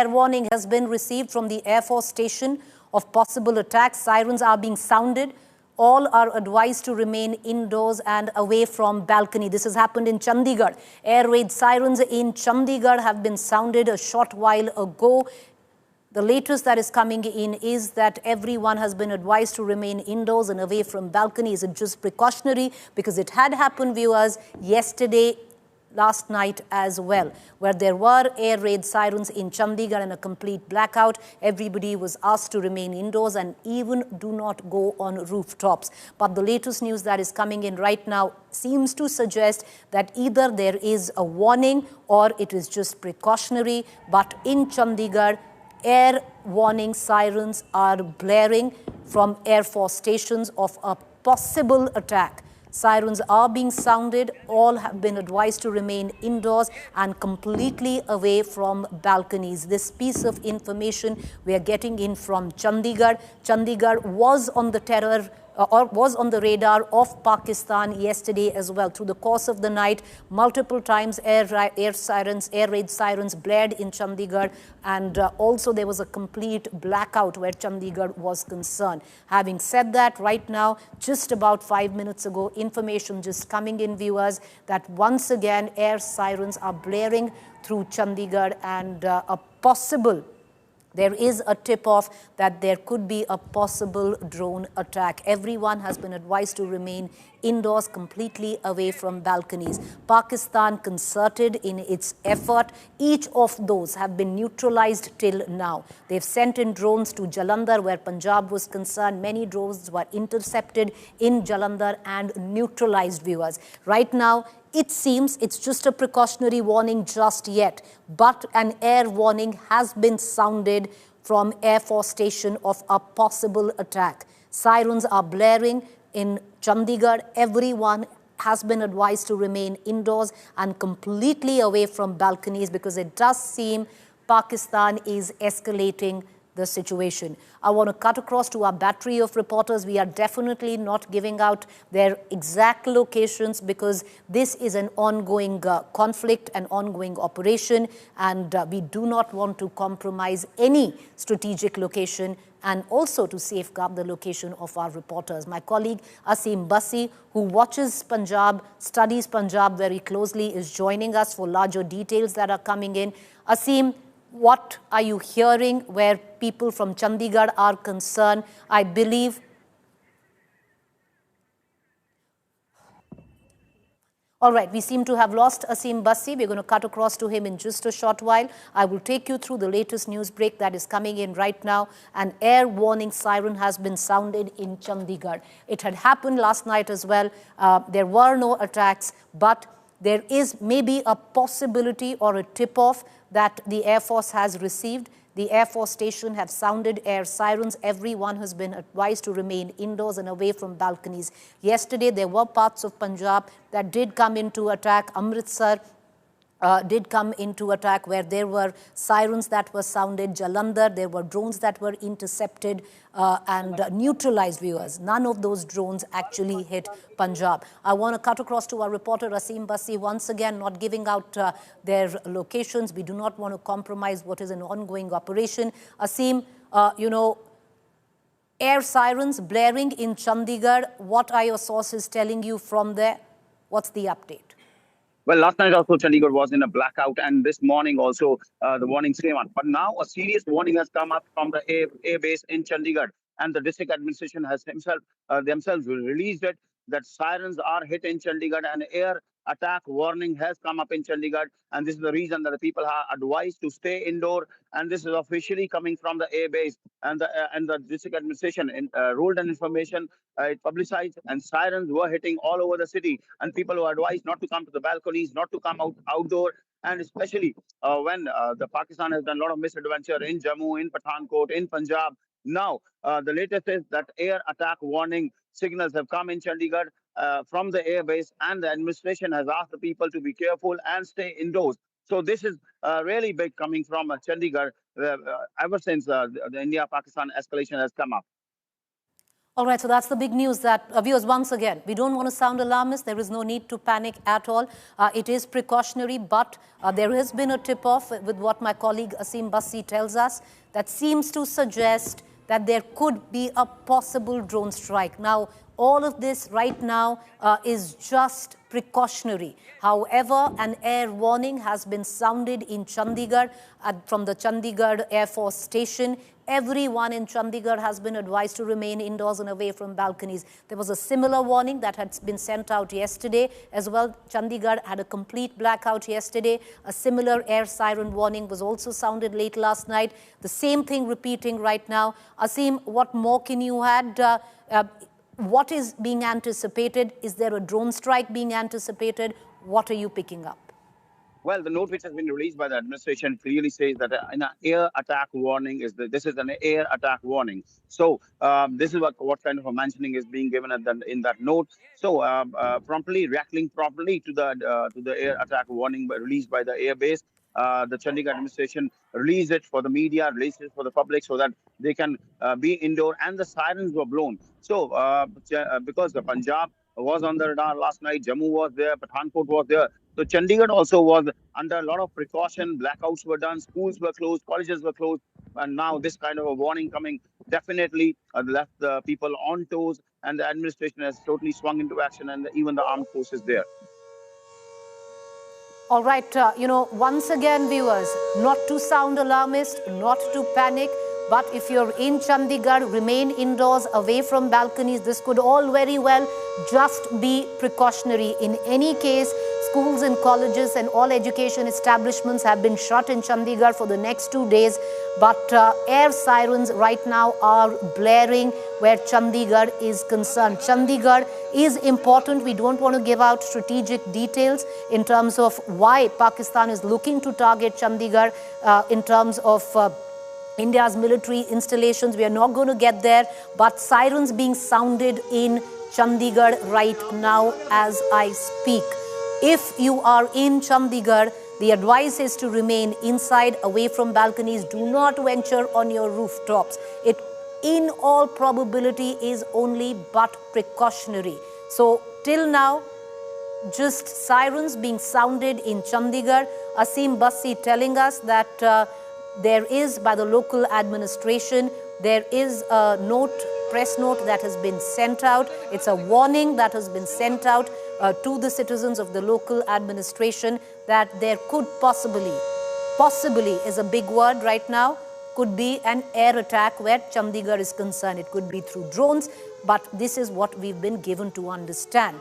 air warning has been received from the Air Force Station of possible attacks. Sirens are being sounded. All are advised to remain indoors and away from balcony. This has happened in Chandigarh. Air raid sirens in Chandigarh have been sounded a short while ago. The latest that is coming in is that everyone has been advised to remain indoors and away from balconies. It's just precautionary because it had happened, viewers, yesterday, last night as well, where there were air raid sirens in Chandigarh and a complete blackout. Everybody was asked to remain indoors and even do not go on rooftops. But the latest news that is coming in right now seems to suggest that either there is a warning or it is just precautionary. But in Chandigarh, air warning sirens are blaring from Air Force stations of a possible attack. Sirens are being sounded. All have been advised to remain indoors and completely away from balconies. This piece of information we are getting in from Chandigarh. Chandigarh was on the was on the radar of Pakistan yesterday as well. Through the course of the night, multiple times air raid sirens blared in Chandigarh, and also there was a complete blackout where Chandigarh was concerned. Having said that, right now, just about 5 minutes ago, information just coming in, viewers, that once again air sirens are blaring through Chandigarh, and there is a tip-off that there could be a possible drone attack. Everyone has been advised to remain indoors, completely away from balconies. Pakistan concerted in its effort. Each of those have been neutralized till now. They've sent in drones to Jalandhar, where Punjab was concerned. Many drones were intercepted in Jalandhar and neutralized, viewers. Right now, it seems it's just a precautionary warning just yet, but an air warning has been sounded from Air Force Station of a possible attack. Sirens are blaring in Chandigarh. Everyone has been advised to remain indoors and completely away from balconies because it does seem Pakistan is escalating the situation. I want to cut across to our battery of reporters. We are definitely not giving out their exact locations because this is an ongoing conflict, an ongoing operation, and we do not want to compromise any strategic location and also to safeguard the location of our reporters. My colleague Asim Basi, who watches Punjab, studies Punjab very closely, is joining us for larger details that are coming in. Asim, what are you hearing where people from Chandigarh are concerned? I believe. All right, we seem to have lost Asim Basi. We're going to cut across to him in just a short while. I will take you through the latest news break that is coming in right now. An air warning siren has been sounded in Chandigarh. It had happened last night as well. There were no attacks, but there is maybe a possibility or a tip-off that the Air Force has received. The Air Force Station have sounded air sirens. Everyone has been advised to remain indoors and away from balconies. Yesterday, there were parts of Punjab that did come into attack. Amritsar did come into attack where there were sirens that were sounded. Jalandhar, there were drones that were intercepted and neutralized, viewers. None of those drones actually hit Punjab. I want to cut across to our reporter Asim Basi, once again not giving out their locations. We do not want to compromise what is an ongoing operation. Asim, air sirens blaring in Chandigarh. What are your sources telling you from there? What's the update? Well, last night also Chandigarh was in a blackout, and this morning also the warnings came on. But now a serious warning has come up from the air base in Chandigarh, and the district administration has themselves released it that sirens are hit in Chandigarh, and air attack warning has come up in Chandigarh, and this is the reason that the people are advised to stay indoor. And this is officially coming from the air base, and the district administration ruled an information it publicized, and sirens were hitting all over the city, and people were advised not to come to the balconies, not to come outdoor, and especially when the Pakistan has done a lot of misadventure in Jammu, in Pathankot, in Punjab. Now, the latest is that air attack warning signals have come in Chandigarh from the air base, and the administration has asked the people to be careful and stay indoors. So this is really big coming from Chandigarh ever since the India-Pakistan escalation has come up. All right, so that's the big news that, viewers, once again, we don't want to sound alarmist. There is no need to panic at all. It is precautionary, but there has been a tip-off with what my colleague Asim Bassi tells us that seems to suggest that there could be a possible drone strike. Now, all of this right now is just precautionary. However, an air warning has been sounded in Chandigarh from the Chandigarh Air Force Station. Everyone in Chandigarh has been advised to remain indoors and away from balconies. There was a similar warning that had been sent out yesterday as well. Chandigarh had a complete blackout yesterday. A similar air siren warning was also sounded late last night. The same thing repeating right now. Asim, what more can you add? What is being anticipated? Is there a drone strike being anticipated? What are you picking up? Well, the note which has been released by the administration clearly says that an air attack warning is that this is an air attack warning. So this is what kind of a mentioning is being given in that note. So promptly reacting properly to the air attack warning released by the air base. The Chandigarh administration released it for the media, released it for the public so that they can be indoor, and the sirens were blown. So because the Punjab was on the radar last night, Jammu was there, Pathankot was there. So Chandigarh also was under a lot of precaution. Blackouts were done, schools were closed, colleges were closed, and now this kind of a warning coming definitely left the people on toes, and the administration has totally swung into action, and even the armed forces there. All right, once again, viewers, not to sound alarmist, not to panic, but if you're in Chandigarh, remain indoors, away from balconies. This could all very well just be precautionary. In any case, schools and colleges and all education establishments have been shut in Chandigarh for the next 2 days. But air sirens right now are blaring where Chandigarh is concerned. Chandigarh is important. We don't want to give out strategic details in terms of why Pakistan is looking to target Chandigarh in terms of India's military installations. We are not going to get there, but sirens being sounded in Chandigarh right now as I speak. If you are in Chandigarh, the advice is to remain inside, away from balconies. Do not venture on your rooftops. It, in all probability, is only but precautionary. So, till now, just sirens being sounded in Chandigarh. Asim Bassi telling us that there is, by the local administration, there is a press note that has been sent out. It's a warning that has been sent out to the citizens of the local administration that there could possibly is a big word right now, could be an air attack where Chandigarh is concerned. It could be through drones, but this is what we've been given to understand.